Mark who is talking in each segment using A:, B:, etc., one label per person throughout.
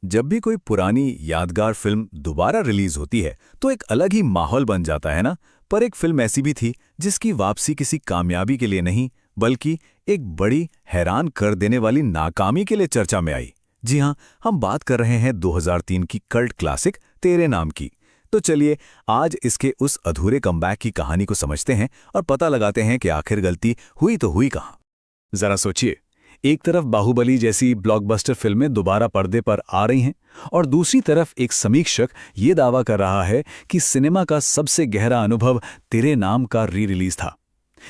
A: जब भी कोई पुरानी यादगार फिल्म दोबारा रिलीज होती है तो एक अलग ही माहौल बन जाता है ना। पर एक फिल्म ऐसी भी थी जिसकी वापसी किसी कामयाबी के लिए नहीं बल्कि एक बड़ी हैरान कर देने वाली नाकामी के लिए चर्चा में आई। जी हाँ, हम बात कर रहे हैं 2003 की कल्ट क्लासिक तेरे नाम की। तो चलिए आज इसके उस अधूरे कमबैक की कहानी को समझते हैं और पता लगाते हैं कि आखिर गलती हुई तो हुई कहाँ। जरा सोचिए, एक तरफ बाहुबली जैसी ब्लॉकबस्टर फिल्में दोबारा पर्दे पर आ रही हैं और दूसरी तरफ एक समीक्षक ये दावा कर रहा है कि सिनेमा का सबसे गहरा अनुभव तेरे नाम का री रिलीज था।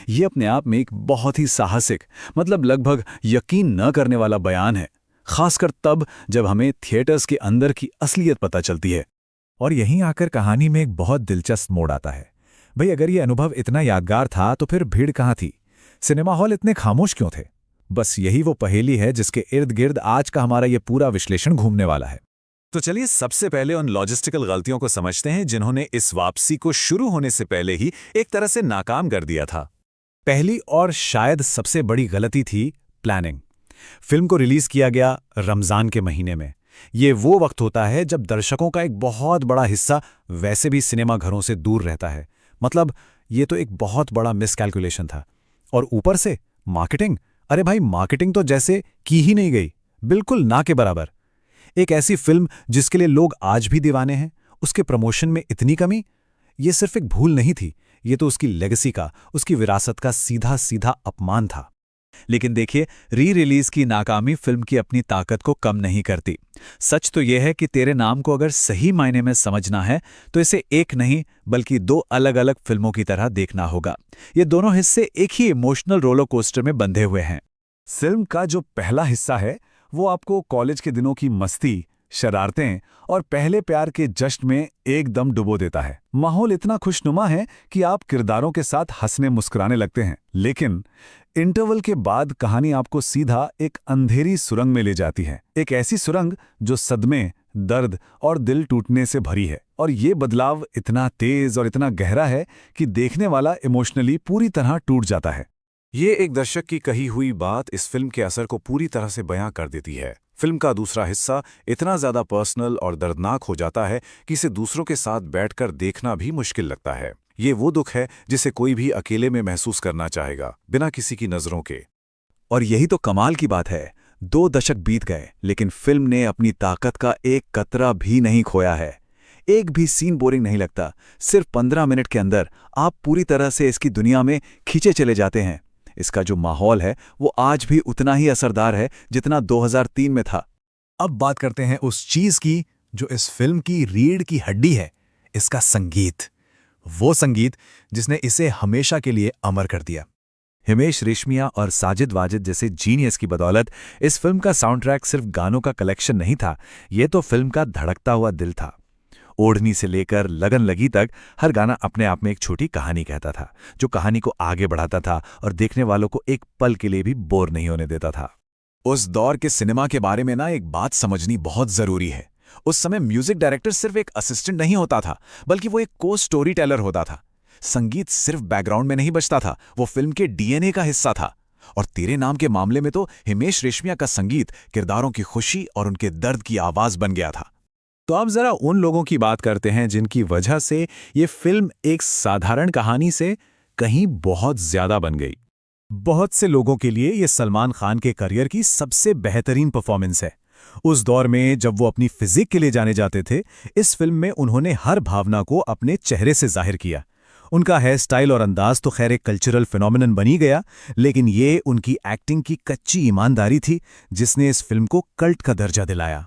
A: ये अपने आप में एक बहुत ही साहसिक, मतलब लगभग यकीन न करने वाला बयान है, खासकर तब जब हमें थिएटर्स के अंदर की असलियत पता चलती है।
B: और यहीं आकर कहानी में एक बहुत दिलचस्प मोड़ आता है। भाई, अगर ये अनुभव इतना यादगार था तो फिर भीड़ कहाँ थी? सिनेमा हॉल इतने खामोश क्यों थे? बस यही वो पहेली है जिसके इर्द गिर्द आज का हमारा ये पूरा विश्लेषण घूमने वाला है।
A: तो चलिए सबसे पहले उन लॉजिस्टिकल गलतियों को समझते हैं जिन्होंने इस वापसी को शुरू होने से पहले ही एक तरह से नाकाम कर दिया था।
B: पहली और शायद सबसे बड़ी गलती थी प्लानिंग। फिल्म को रिलीज किया गया रमजान के महीने में। ये वो वक्त होता है जब दर्शकों का एक बहुत बड़ा हिस्सा वैसे भी सिनेमा घरों से दूर रहता है। मतलब ये तो एक बहुत बड़ा मिसकैलकुलेशन था। और ऊपर से मार्केटिंग, अरे भाई, मार्केटिंग तो जैसे की ही नहीं गई, बिल्कुल ना के बराबर। एक ऐसी फिल्म जिसके लिए लोग आज भी दीवाने हैं, उसके प्रमोशन में इतनी कमी। ये सिर्फ एक भूल नहीं थी, ये तो उसकी लेगेसी का, उसकी विरासत का सीधा सीधा अपमान था। लेकिन देखिए, री रिलीज की नाकामी फिल्म की अपनी ताकत को कम नहीं करती। सच तो यह है कि तेरे नाम को अगर सही मायने में समझना है तो इसे एक नहीं बल्कि दो अलग अलग फिल्मों की तरह देखना होगा। ये दोनों हिस्से एक ही इमोशनल रोलर कोस्टर में बंधे हुए हैं।
A: फिल्म का जो पहला हिस्सा है वो आपको कॉलेज के दिनों की मस्ती, शरारतें और पहले प्यार के जश्न में एकदम डुबो देता है। माहौल इतना खुशनुमा है कि आप किरदारों के साथ हंसने मुस्कुराने लगते हैं। लेकिन इंटरवल के बाद कहानी आपको सीधा एक अंधेरी सुरंग में ले जाती है। एक ऐसी सुरंग जो सदमे, दर्द और दिल टूटने से भरी है। और ये बदलाव इतना तेज और इतना गहरा है कि देखने वाला इमोशनली पूरी तरह टूट जाता है। ये एक दर्शक की कही हुई बात इस फिल्म के असर को पूरी तरह से बयां कर देती है। फिल्म का दूसरा हिस्सा इतना ज्यादा पर्सनल और दर्दनाक हो जाता है कि इसे दूसरों के साथ बैठकर देखना भी मुश्किल लगता है। ये वो दुख है जिसे कोई भी अकेले में महसूस करना चाहेगा, बिना किसी की नजरों के।
B: और यही तो कमाल की बात है। 2 दशक बीत गए लेकिन फिल्म ने अपनी ताकत का एक कतरा भी नहीं खोया है। एक भी सीन बोरिंग नहीं लगता। सिर्फ 15 मिनट के अंदर आप पूरी तरह से इसकी दुनिया में खींचे चले जाते हैं। इसका जो माहौल है वो आज भी उतना ही असरदार है जितना 2003 में था। अब बात करते हैं उस चीज की जो इस फिल्म की रीढ़ की हड्डी है, इसका संगीत। वो संगीत जिसने इसे हमेशा के लिए अमर कर दिया। हिमेश रेशमिया और साजिद वाजिद जैसे जीनियस की बदौलत इस फिल्म का साउंड ट्रैक सिर्फ गानों का कलेक्शन नहीं था, ये तो फिल्म का धड़कता हुआ दिल था। ओढ़नी से लेकर लगन लगी तक हर गाना अपने आप में एक छोटी कहानी कहता था, जो कहानी को आगे बढ़ाता था और देखने वालों को एक पल के लिए भी बोर नहीं होने देता था। उस दौर के सिनेमा के बारे में ना एक बात समझनी बहुत जरूरी है। उस समय म्यूजिक डायरेक्टर सिर्फ एक असिस्टेंट नहीं होता था, बल्कि वो एक को स्टोरी टेलर होता था। संगीत सिर्फ बैकग्राउंड में नहीं बजता था, वो फिल्म के डीएनए का हिस्सा था। और तेरे नाम के मामले में तो हिमेश रेशमिया का संगीत किरदारों की खुशी और उनके दर्द की आवाज बन गया था। तो अब जरा उन लोगों की बात करते हैं जिनकी वजह से ये फिल्म एक साधारण कहानी से कहीं बहुत ज्यादा बन गई। बहुत से लोगों के लिए ये सलमान खान के करियर की सबसे बेहतरीन परफॉर्मेंस है। उस दौर में जब वो अपनी फिजिक के लिए जाने जाते थे, इस फिल्म में उन्होंने हर भावना को अपने चेहरे से जाहिर किया। उनका हेयर स्टाइल और अंदाज तो खैर एक कल्चरल फिनोमिनन बनी गया, लेकिन ये उनकी एक्टिंग की कच्ची ईमानदारी थी जिसने इस फिल्म को कल्ट का दर्जा दिलाया।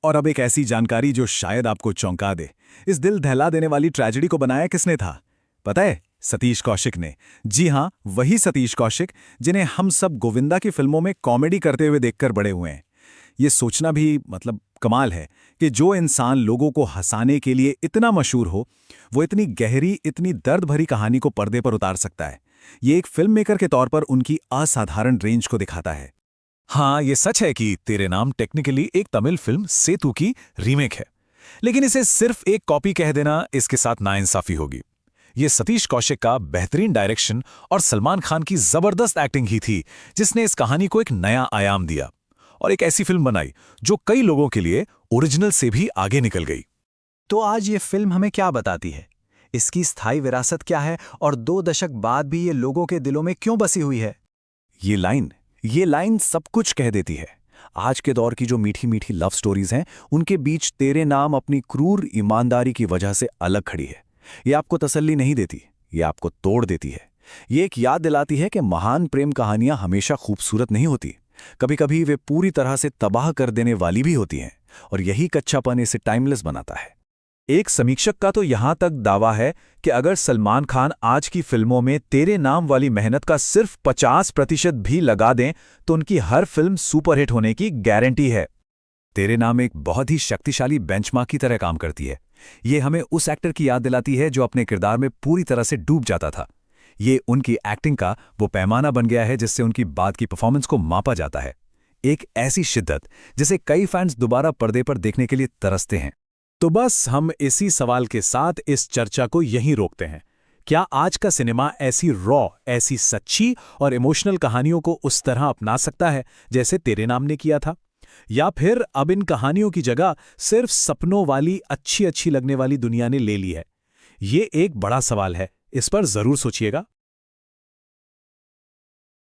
B: और अब एक ऐसी जानकारी जो शायद आपको चौंका दे। इस दिल दहला देने वाली ट्रेजेडी को बनाया किसने था? पता है? सतीश कौशिक ने। जी हां, वही सतीश कौशिक जिन्हें हम सब गोविंदा की फिल्मों में कॉमेडी करते हुए देखकर बड़े हुए हैं। ये सोचना भी मतलब कमाल है कि जो इंसान लोगों को हंसाने के लिए इतना मशहूर हो, वो इतनी गहरी, इतनी दर्द भरी कहानी को पर्दे पर उतार सकता है। ये एक फिल्म मेकर के तौर पर उनकी असाधारण रेंज को दिखाता है। हाँ, ये सच है कि तेरे नाम टेक्निकली एक तमिल फिल्म सेतु की रीमेक है, लेकिन इसे सिर्फ एक कॉपी कह देना इसके साथ नाइंसाफी होगी। ये सतीश कौशिक का बेहतरीन डायरेक्शन और सलमान खान की जबरदस्त एक्टिंग ही थी जिसने इस कहानी को एक नया आयाम दिया।
A: और एक ऐसी फिल्म बनाई जो कई लोगों के लिए ओरिजिनल से भी आगे निकल गई।
B: तो आज ये फिल्म हमें क्या बताती है? इसकी स्थायी विरासत क्या है और 2 दशक बाद भी ये लोगों के दिलों में क्यों बसी हुई है?
A: ये लाइन सब कुछ कह देती है। आज के दौर की जो मीठी मीठी लव स्टोरीज हैं, उनके बीच तेरे नाम अपनी क्रूर ईमानदारी की वजह से अलग खड़ी है। ये आपको तसल्ली नहीं देती, ये आपको तोड़ देती है। ये एक याद दिलाती है कि महान प्रेम कहानियां हमेशा खूबसूरत नहीं होती, कभी-कभी वे पूरी तरह से तबाह कर देने वाली भी होती हैं, और यही कच्चापन इसे टाइमलेस बनाता है।
B: एक समीक्षक का तो यहां तक दावा है कि अगर सलमान खान आज की फिल्मों में तेरे नाम वाली मेहनत का सिर्फ 50% भी लगा दें तो उनकी हर फिल्म सुपरहिट होने की गारंटी है।
A: तेरे नाम एक बहुत ही शक्तिशाली बेंचमार्क की तरह काम करती है। ये हमें उस एक्टर की याद दिलाती है जो अपने किरदार में पूरी तरह से डूब जाता था। ये उनकी एक्टिंग का वो पैमाना बन गया है जिससे उनकी बाद की परफॉर्मेंस को मापा जाता है। एक ऐसी शिद्दत जिसे कई फैंस दोबारा पर्दे पर देखने के लिए तरसते हैं। तो बस हम इसी सवाल के साथ इस चर्चा को यहीं रोकते हैं। क्या आज का सिनेमा ऐसी रॉ, ऐसी सच्ची और इमोशनल कहानियों को उस तरह अपना सकता है जैसे तेरे नाम ने किया था? या फिर अब इन कहानियों की जगह सिर्फ सपनों वाली अच्छी अच्छी लगने वाली दुनिया ने ले ली है? ये एक बड़ा सवाल है, इस पर जरूर सोचिएगा।